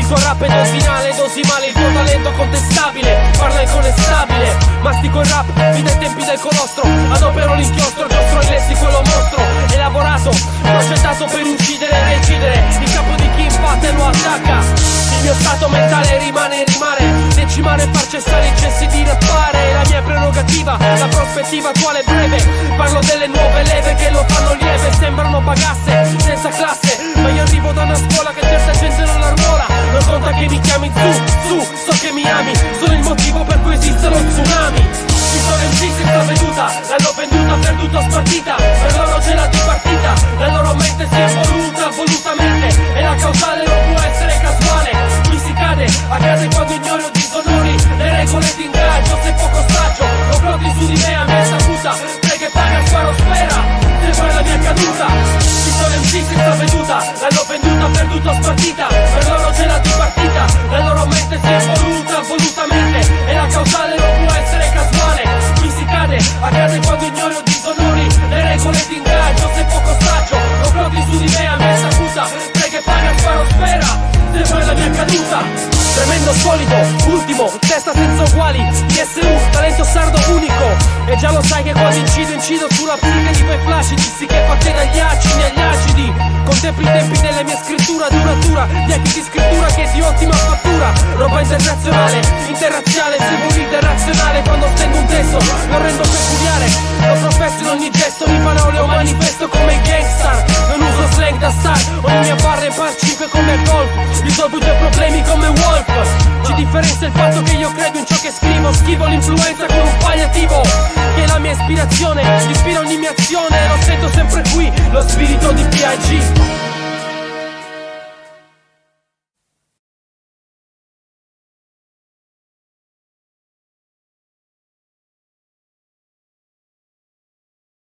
tuo rap è dosinale, dosimale, il tuo talento contestabile. Parla inconestabile, mastico il rap, fino ai tempi del colostro. Adopero l'inchiostro, giostro il lessico e lo mostro. Elaborato, progettato per uccidere e recidere. Il capo di chi infatti lo attacca. Il mio stato mentale rimane, decimare e far cessare i cessi di rappare. La mia prerogativa, la prospettiva attuale è breve. Parlo delle nuove leve che lo fanno lieve. Sembrano bagasse, senza classe, ma io arrivo da una scuola che certa gente non arruola. Non conta che mi chiami su, so che mi ami. Sono il motivo per cui esiste lo tsunami. Ci sono MC senza veduta, l'hanno venduta, perduta, spartita. Per loro c'è la dipartita, la loro mente si è evoluta, volutamente. E la causale non può essere casuale. Qui si cade, accade quando ignori o disonori le regole di ingaggio, sei poco saggio. Comploti su di me a mia saputa, prega e paga, sparo, spera. Se vuoi la mia caduta. Ci sono MC senza veduta, l'hanno venduta, perduta, spartita. Per loro c'è la dipartita, la loro mente si è evoluta, volutamente. E la causale non può essere casuale. Qui si cade, accade quando ignori o disonori le regole di ingaggio, sei poco saggio. Comploti su di me a mia saputa, prega e paga, sparo, spera. Se vuoi la mia caduta. Tremendo solido, ultimo, testa senza uguali. DSU, talento sardo unico. E già lo sai che quando incido sulla psiche di quei flaccidi. Sì che fate dagli acidi agli acidi. Contempli i tempi della mia scrittura duratura. Di atti di scrittura che è di ottima fattura. Roba internazionale, interrazziale, seguo internazionale. Quando stendo un testo, lo rendo peculiare. Lo professo in ogni gesto, ogni parole o manifesto come i gangstar. Non uso slang da star, ogni mia barra è par 5 come golf. Risolvo i tuoi problemi come Wolf. Ci differenzia il fatto che io credo in ciò che scrivo. Schivo l'influenza con un palliativo che è la mia ispirazione, ispira ogni mia azione. Lo sento sempre qui, lo spirito di P.I.G.